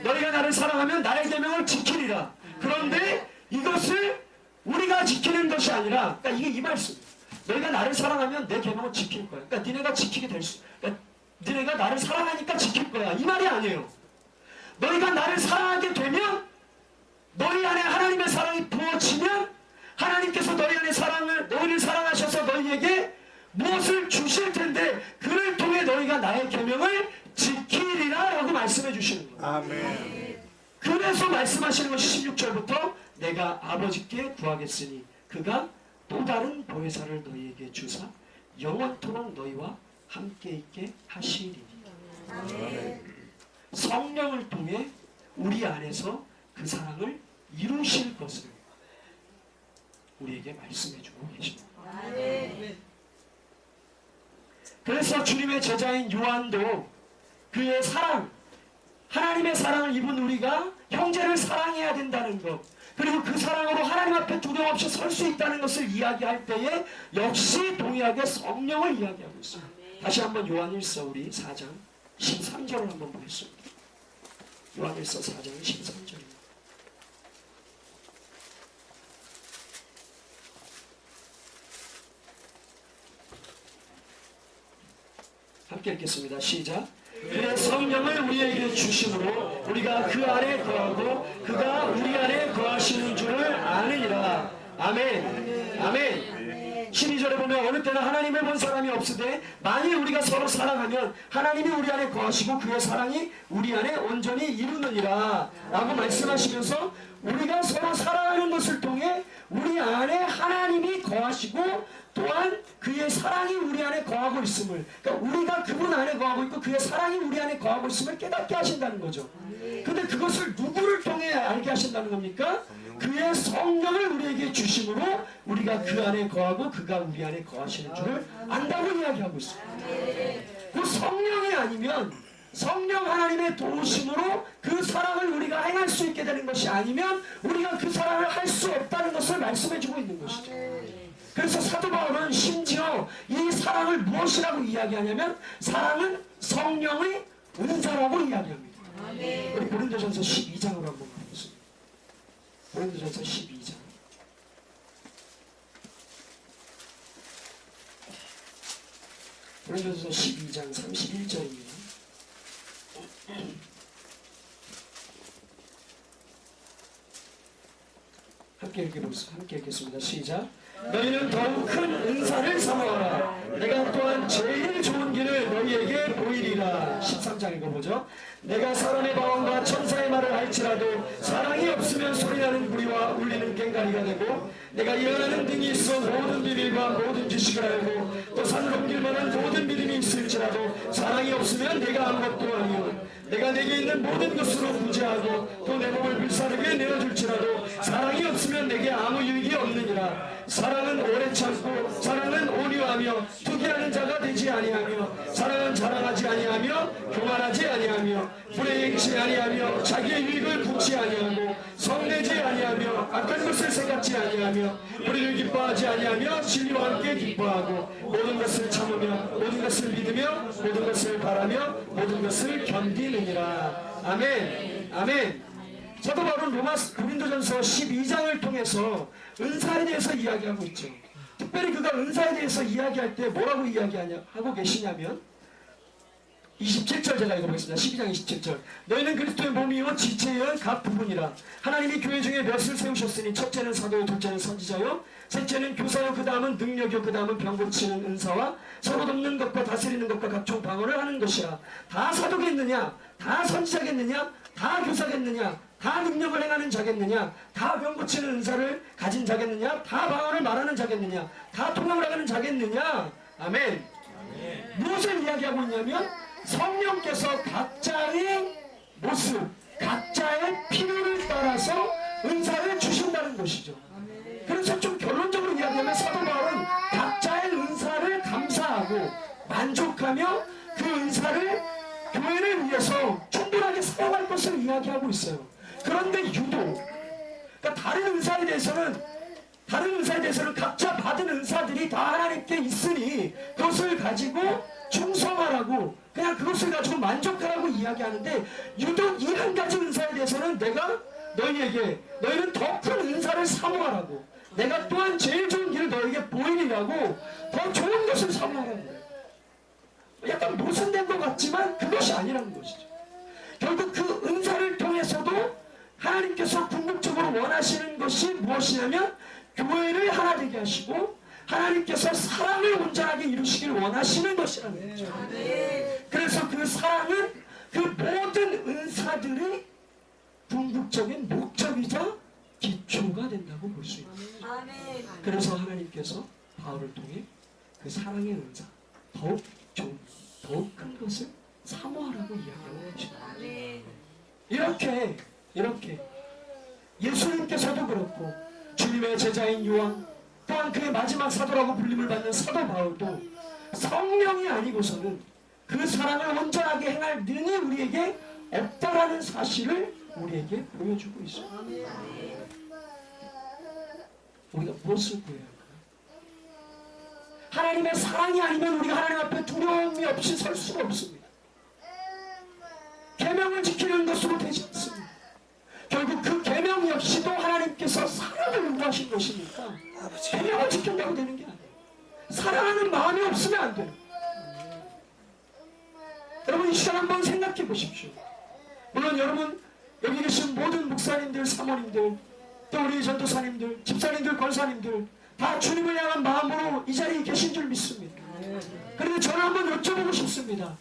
B: 너희가 나를 사랑하면 나의 계명을 지키리라. 그런데 이것을 우리가 지키는 것이 아니라, 그러니까 이게 이 말씀이에요. 너희가 나를 사랑하면 내 계명을 지킬 거야. 그러니까 니네가 지키게 될 수, 그러니까 너희가 나를 사랑하니까 지킬 거야, 이 말이 아니에요. 너희가 나를 사랑하게 되면, 너희 안에 하나님의 사랑이 부어지면 하나님께서 너희 안에 너희를 사랑하셔서 너희에게 무엇을 주실 텐데 그를 통해 너희가 나의 계명을 지키리라 라고 말씀해 주시는 거예요.
C: 아멘.
B: 그래서 말씀하시는 것이 16절부터 내가 아버지께 구하겠으니 그가 또 다른 보혜사를 너희에게 주사 영원토록 너희와 함께 있게 하시리니. 성령을 통해 우리 안에서 그 사랑을 이루실 것을 우리에게 말씀해주고 계십니다. 그래서 주님의 제자인 요한도 그의 사랑, 하나님의 사랑을 입은 우리가 형제를 사랑해야 된다는 것, 그리고 그 사랑으로 하나님 앞에 두려움 없이 설 수 있다는 것을 이야기할 때에 역시 동일하게 성령을 이야기하고 있습니다. 다시 한번 요한일서 우리 4장 13절을 한번 보겠습니다. 요한일서 4장 13절입니다. 함께 읽겠습니다. 시작. 그의 성령을 우리에게 주심으로 우리가 그 안에 거하고 그가 우리 안에 거하시는 줄을 아느니라. 아멘. 아멘. 12절에 보면 어느 때나 하나님을 본 사람이 없으되 만일 우리가 서로 사랑하면 하나님이 우리 안에 거하시고 그의 사랑이 우리 안에 온전히 이루느니라 라고 말씀하시면서 우리가 서로 사랑하는 것을 통해 우리 안에 하나님이 거하시고 또한 그의 사랑이 우리 안에 거하고 있음을, 그러니까 우리가 그분 안에 거하고 있고 그의 사랑이 우리 안에 거하고 있음을 깨닫게 하신다는 거죠. 근데 그것을 누구를 통해 알게 하신다는 겁니까? 그의 성령을 우리에게 주심으로 우리가 그 안에 거하고 그가 우리 안에 거하시는 줄을 안다고 이야기하고 있습니다. 그 성령이 아니면, 성령 하나님의 도우심으로 그 사랑을 우리가 행할 수 있게 되는 것이 아니면 우리가 그 사랑을 할 수 없다는 것을 말씀해주고 있는 것이죠. 그래서 사도 바울은 심지어 이 사랑을 무엇이라고 이야기하냐면 사랑은 성령의 은사라고 이야기합니다. 우리 고린도전서 12장으로 한번 가보겠습니다. 고린도전서 12장. 고린도전서 12장 31절입니다. 함께 읽겠습니다. 시작. 너희는 더욱 큰 은사를 삼아라. 내가 또한 제일 좋은 길을 너희에게 보이리라. 13장 읽어보죠. 내가 사람의 방언과 천사의 말을 할지라도 사랑이 없으면 소리나는 구리와 울리는 꽹과리가 되고, 내가 예언하는 등이 있어 모든 비밀과 모든 지식을 알고 또 산을 옮길 만한 모든 믿음이 있을지라도 사랑이 없으면 내가 아무것도 아니요. 내가 내게 있는 모든 것으로 구제하고 또 내 몸을 불사르게 내어줄지라도 사랑이 없으면 내게 아무 유익이 없느니라. 사랑은 오래 참고 사랑은 온유하며 투기하는 자가 되지 아니하며 사랑은 자랑하지 아니하며 교만하지 아니하며 불행치 아니하며 자기의 유익을 굽지 아니하고 성내지 아니하며 악한 것을 생각지 아니하며 우리를 기뻐하지 아니하며 진리와 함께 기뻐하고 모든 것을 참으며 모든 것을 믿으며 모든 것을 바라며 모든 것을 견디느니라. 아멘. 아멘. 사도 바울은 고린도전서 12장을 통해서 은사에 대해서 이야기하고 있죠. 특별히 그가 은사에 대해서 이야기할 때 뭐라고 하고 계시냐면 27절 제가 읽어보겠습니다. 12장 27절. 너희는 그리스도의 몸이요 지체의 각 부분이라. 하나님이 교회 중에 몇을 세우셨으니 첫째는 사도요 둘째는 선지자요 셋째는 교사요 그 다음은 능력이요 그 다음은 병 고치는 은사와 서로 돕는 것과 다스리는 것과 각종 방언을 하는 것이라. 다 사도겠느냐? 다 선지자겠느냐? 다 교사겠느냐? 다 능력을 행하는 자겠느냐? 다 병 고치는 은사를 가진 자겠느냐? 다 방언을 말하는 자겠느냐? 다 통역을 하는 자겠느냐? 아멘. 무엇을 이야기하고 있냐면 성령께서 각자의 모습, 각자의 필요를 따라서 은사를 주신다는 것이죠. 그래서 좀 결론적으로 이야기하면 사도 바울은 각자의 은사를 감사하고 만족하며 그 은사를 교회를 위해서 충분하게 사용할 것을 이야기하고 있어요. 그런데 유독 그러니까 다른 은사에 대해서는 각자 받은 은사들이 다 하나님께 있으니 그것을 가지고 충성하라고 그냥 그것을 가지고 만족하라고 이야기하는데 유독 이 한 가지 은사에 대해서는 내가 너희는 더 큰 은사를 사모하라고 내가 또한 제일 좋은 길을 너에게 보이리라고 더 좋은 것을 사모하라는 거예요. 약간 모순된 것 같지만 그것이 아니라는 것이죠. 결국 그 은사를 통해서도 하나님께서 궁극적으로 원하시는 것이 무엇이냐면 교회를 하나 되게 하시고 하나님께서 사랑을 온전하게 이루시길 원하시는 것이라는 거죠. 그래서 그 사랑은 그 모든 은사들의 궁극적인 목적이자 기초가 된다고 볼 수 있습니다. 그래서 하나님께서 바울을 통해 그 사랑의 은사 더욱 좋은 더욱 큰 것을 사모하라고 이야기하고 계십니다. 이렇게 예수님께서도 그렇고 주님의 제자인 요한 또한 그의 마지막 사도라고 불림을 받는 사도 바울도 성령이 아니고서는 그 사랑을 온전하게 행할 능이 우리에게 없다라는 사실을 우리에게 보여주고 있습니다. 우리가 무엇을 구해야 할까요? 하나님의 사랑이 아니면 우리가 하나님 앞에 두려움이 없이 설 수가 없습니다. 계명을 지키는 것으로 되지 않습니다. 결국 그 계명 역시도 하나님께서 사랑을 요구하신 것이니까 계명을 지킨다고 되는 게 아니에요. 사랑하는 마음이 없으면 안 돼요. 여러분 이 시간 한번 생각해 보십시오. 물론 여러분 여기 계신 모든 목사님들, 사모님들, 또 우리 전도사님들, 집사님들, 권사님들 다 주님을 향한 마음으로 이 자리에 계신 줄 믿습니다. 그런데 저는 한번 여쭤보고 싶습니다.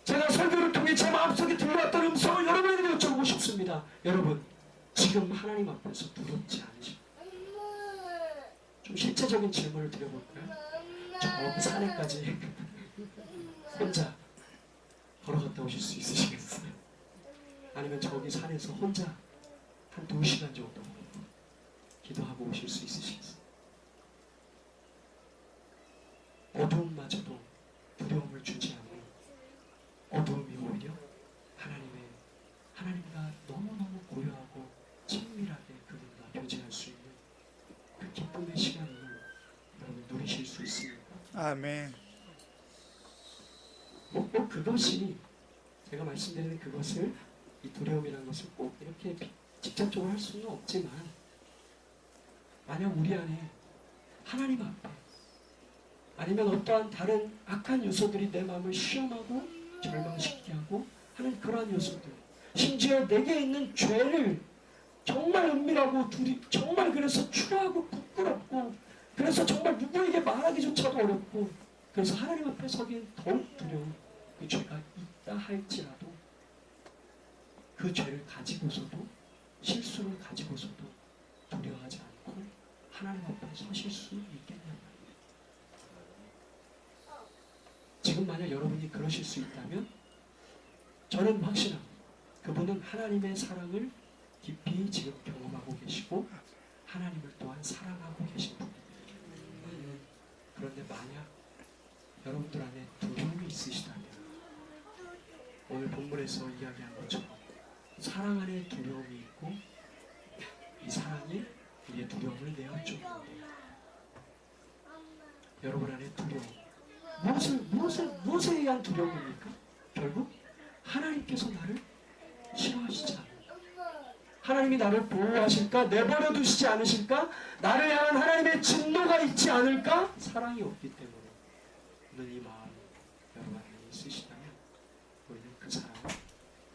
B: 제가 설교를 통해 제 마음속에 들려왔던 음성을 여러분에게 여쭤보고 싶습니다. 여러분 지금 하나님 앞에서 두렵지 않으십니까? 좀 실제적인 질문을 드려볼까요? 저 산에까지 혼자 걸어갔다 오실 수 있으시겠어요? 아니면 저기 산에서 혼자 한 2시간 정도 기도하고 오실 수 있으시겠어요? 어두움마저도 두려움을 주지 않는 어두움이 오히려 하나님과 너무너무 고요하고 친밀하게 그분과 교제할 수 있는 그 기쁨의 시간을 여러분 누리실 수 있습니까?
C: 아멘.
B: 꼭 그것이 제가 말씀드리는 그것을 이 두려움이라는 것을 꼭 이렇게 직접적으로 할 수는 없지만 만약 우리 안에 하나님 앞에 아니면 어떠한 다른 악한 요소들이 내 마음을 시험하고 절망시키게 하고 하는 그러한 요소들 심지어 내게 있는 죄를 정말 은밀하고 정말 그래서 추하고 부끄럽고 그래서 정말 누구에게 말하기조차도 어렵고 그래서 하나님 앞에 서기엔 더욱 두려운 그 죄가 있다 할지라도 그 죄를 가지고서도 실수를 가지고서도 두려워하지 않고 하나님 앞에 서실 수 있겠냐고요. 지금 만약 여러분이 그러실 수 있다면
A: 저는 확신합니다. 그분은 하나님의 사랑을 깊이 지금 경험하고 계시고 하나님을 또한 사랑하고 계신 분입니다. 그런데 만약 여러분들 안에 두려움이 있으시다면 오늘 본문에서 이야기한 것처럼 사랑 안에 두려움이 있고 이 사랑이 우리의 두려움을 내어쫓는데 여러분 안에 두려움 무엇에 의한 두려움입니까? 결국 하나님께서 나를 싫어하시지 않아요. 하나님이 나를 보호하실까? 내버려 두시지 않으실까? 나를 향한 하나님의 진노가 있지 않을까? 사랑이 없기 때문에 오늘 이 마음 여러분 안에 있으시다면 우리는 그 사랑을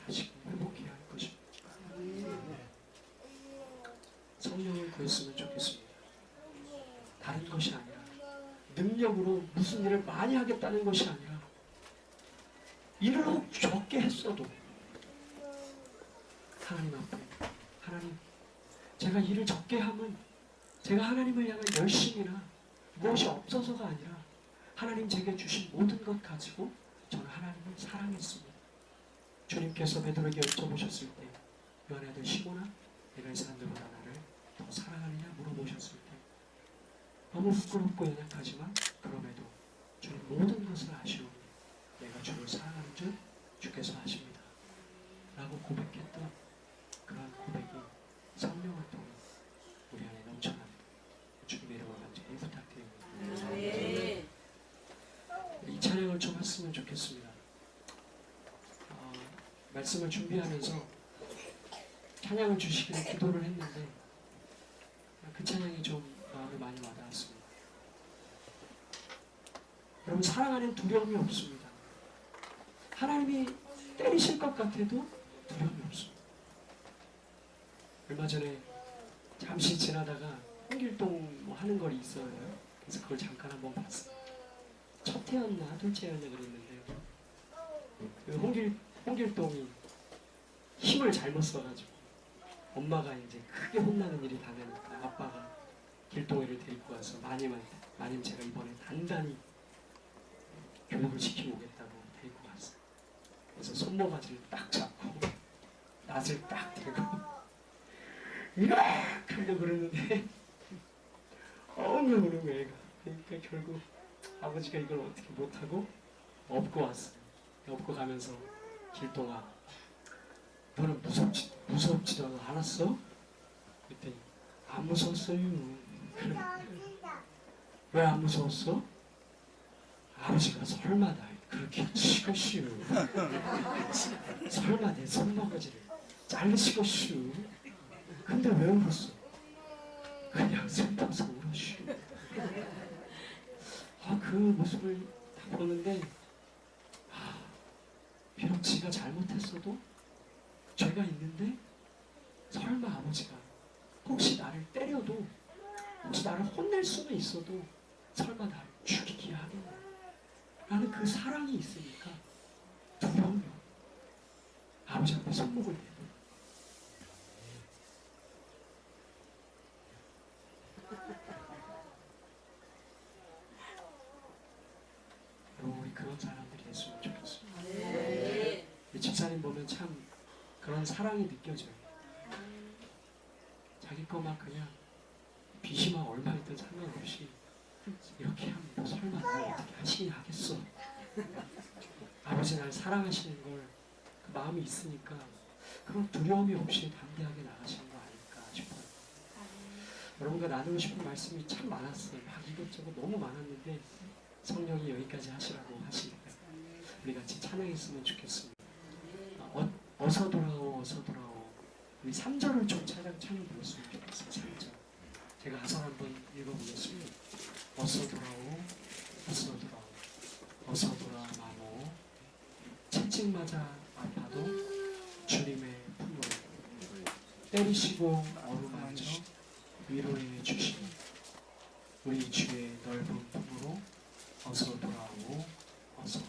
A: 다시금 회복해야 할 것입니다. 성령을 구했으면 좋겠습니다. 다른 것이 아니라 능력으로 무슨 일을 많이 하겠다는 것이 아니라 일을 혹 적게 했어도 하나님 앞에 하나님 제가 일을 적게 하면 제가 하나님을 향한 열심이나 무엇이 없어서가 아니라 하나님 제게 주신 모든 것 가지고 저는 하나님을 사랑했습니다. 주님께서 베드로에게 여쭤보셨을 때 요한의 아들 시몬아 내가 이 사람들보다 나를 더 사랑하느냐 물어보셨을 때 너무 부끄럽고 연약하지만 그럼에도 주님 모든 것을 아시오니 내가 주를 사랑하는 줄 주께서 아십니다. 라고 고백했던 그러한 고백이 성령을 통해 우리 안에 넘쳐납니다. 주님의 이름으로 간절히 부탁드립니다. 이 찬양을 좀 했으면 좋겠습니다. 말씀을 준비하면서 찬양을 주시기를 기도를 했는데 그 찬양이 좀 마음에 많이 와닿았습니다. 여러분 사랑 안에 두려움이 없습니다. 하나님이 때리실 것 같아도 두려움이 없습니다. 얼마 전에 잠시 지나다가 홍길동 뭐 하는 걸 있어요. 그래서 그걸 잠깐 한번 봤어요. 첫 해였나 둘째 해였나 그랬는데 그 홍길동이 힘을 잘못 써가지고 엄마가 이제 크게 혼나는 일이 당하니까 아빠가 길동이를 데리고 와서 마님 제가 이번에 단단히 교육을 시키고 오겠다고 데리고 갔어요. 그래서 손모가지를 딱 잡고 낯을 딱 대고 으악 하려고 그러는데 엉엉 우는 애가. 그러니까 결국 아버지가 이걸 어떻게 못하고 업고 왔어요. 업고 가면서 길동아 너는 무섭지도 않았어? 그랬더니 안 무서웠어요. 그래. 왜 안 무서웠어? 아버지가 설마 날 그렇게 치고슈 설마 내 손모가지를 자르시고슈 근데 왜 울었어? 그냥 슬퍼서 울었슈. 그 모습을 딱 보는데 비록 지가 잘못했어도 죄가 있는데 설마 아버지가 혹시 나를 때려도 혹시 나를 혼낼 수는 있어도 설마 나를 죽이게 하겠나 라는 그 사랑이 있으니까 두려움이 없어요. 아버지 앞에 손목을 대고 우리 그런 사람들이 됐으면 좋겠습니다. 이 집사님 보면 참 그런 사랑이 느껴져요. 자기 거만 그냥 빚이만 얼마 있든 상관없이 이렇게 하면 뭐 설마 날 어떻게 하시긴 하겠어. 아버지 날 사랑하시는 걸 그 마음이 있으니까 그런 두려움이 없이 담대하게 나가시는 거 아닐까 싶어요. 여러분과 나누고 싶은 말씀이 참 많았어요. 막 이것저것 너무 많았는데 성령이 여기까지 하시라고 하시니까 우리 같이 찬양했으면 좋겠습니다. 어서 돌아오 어서 돌아오. 우리 3절을 좀 찬양 불렀으면 좋겠어요. 3절 제가 가사 한번 읽어보겠습니다. 어서 돌아오 어서 돌아오 어서 돌아와 마모 채찍맞아 아파도 주님의 품으로 때리시고 어루만져 위로해 주시니 우리 주의 넓은 품으로 어서 돌아오 어서.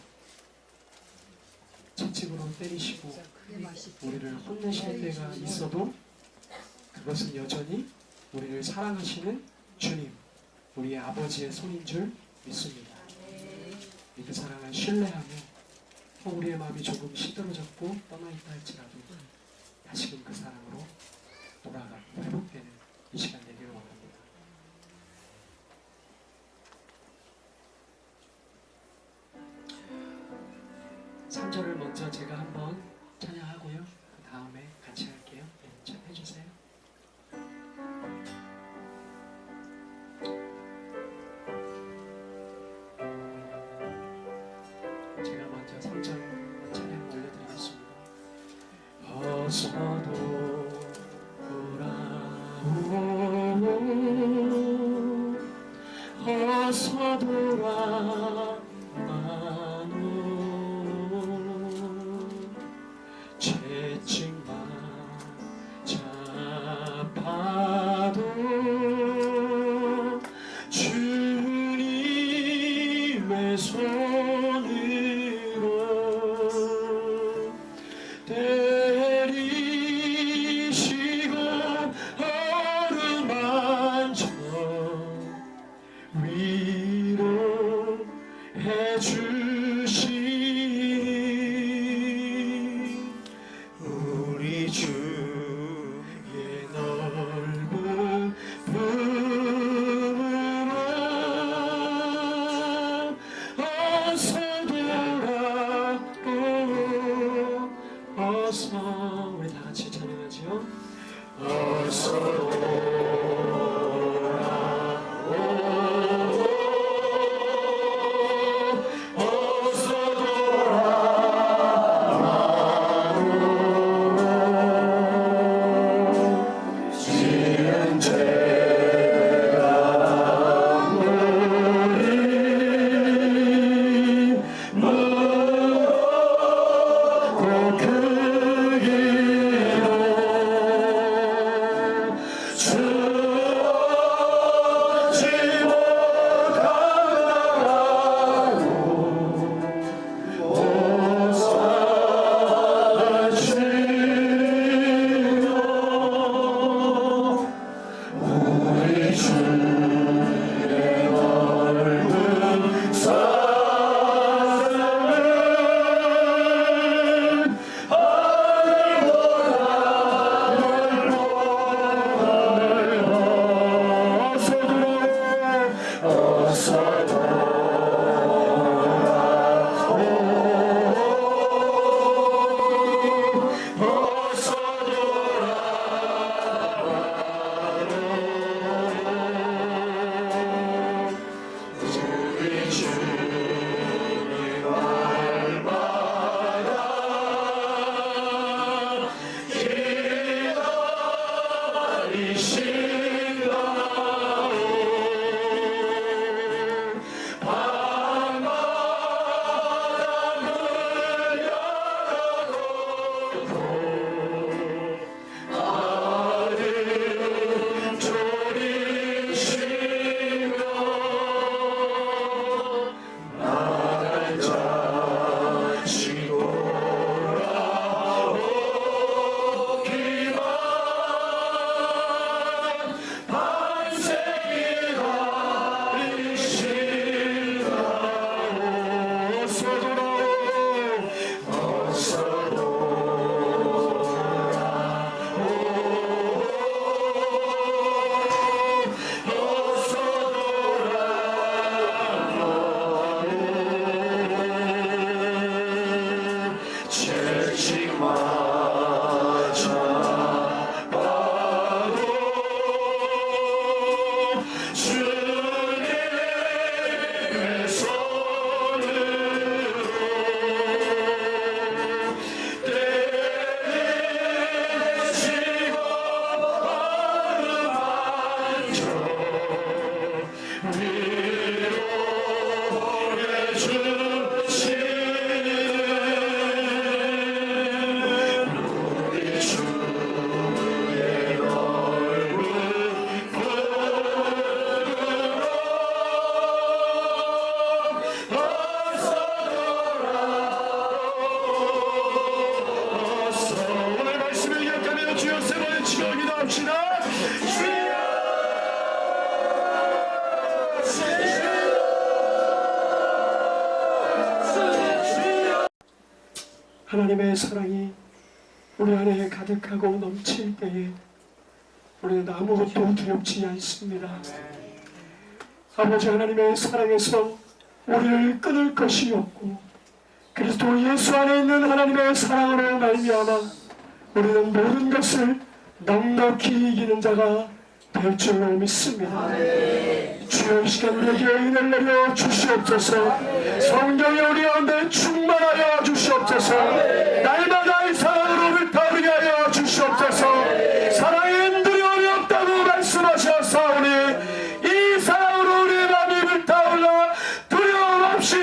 A: 채찍으로 때리시고 우리를 혼내실 때가 있어도 그것은 여전히 우리를 사랑하시는 주님 우리의 아버지의 손인 줄 믿습니다. 그 사랑을 신뢰하며 우리의 마음이 조금 시들어졌고 떠나있다 할지라도 다시금 그 사랑으로 돌아가고 회복되는 이 시간 되기를 원합니다. 3절을 먼저 제가 한번 찬양하고요. 그 다음에 같이 할게요. 네, 찬양해주세요. 제가 먼저 3절 찬양 올려드리겠습니다. 어서도 돌아오오 어서 돌아와노 채찍만 잡아도 주님의 손으로 때리시고 어루만져 위로해 주시니 우리 주의 넓은 품으로 어서 돌아오 어서 우리 다 같이 찬양하지요. 어서 돌아오 어서
B: 하나님의 사랑이 우리 안에 가득하고 넘칠 때에 우리는 아무것도 두렵지 않습니다. 아버지 하나님의 사랑에서 우리를 끊을 것이 없고 그리스도 예수 안에 있는 하나님의 사랑으로 말미암아 우리는 모든 것을 넉넉히 이기는 자가 될 줄로 믿습니다. 주여 이 시간 우리에게 은혜를 내려 주시옵소서. 성령이 우리 가운데 충만하여 주시옵소서. 날마다 이 사랑으로 불타오르게 하여 주시옵소서. 사랑엔 두려움이 없다고 말씀하셨사오니 이 사랑으로 우리의 마음이 불타올라 두려움 없이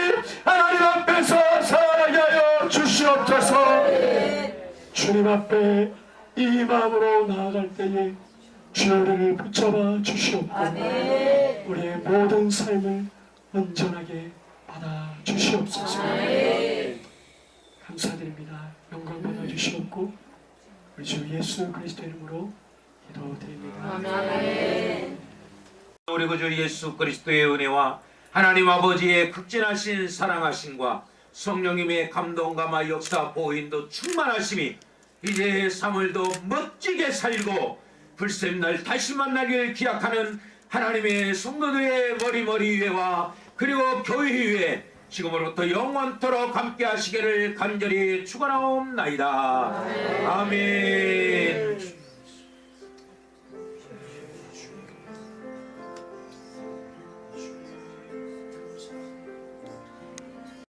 B: 하나님 앞에서 살아가게 하여 주시옵소서. 주님 앞에 이 마음으로 나아갈 때에 주여 우리를 붙잡아 주시옵고 우리의 모든 삶을 온전하게 받아 주시옵소서. 감사드립니다. 영광 받아 주시옵고 우리 주 예수 그리스도 이름으로 기도드립니다.
C: 우리 구주 예수 그리스도의 은혜와 하나님 아버지의 극진하신 사랑하심과 성령님의 감동감화 역사 보인도 충만하심이 이제 삶을 더 멋지게 살고 불샘날 다시 만나길 기약하는 하나님의 성도들의 머리 위에와 그리고 교회 위에 지금으로부터 영원토록 함께 하시기를 간절히 축원하옵나이다. 아멘.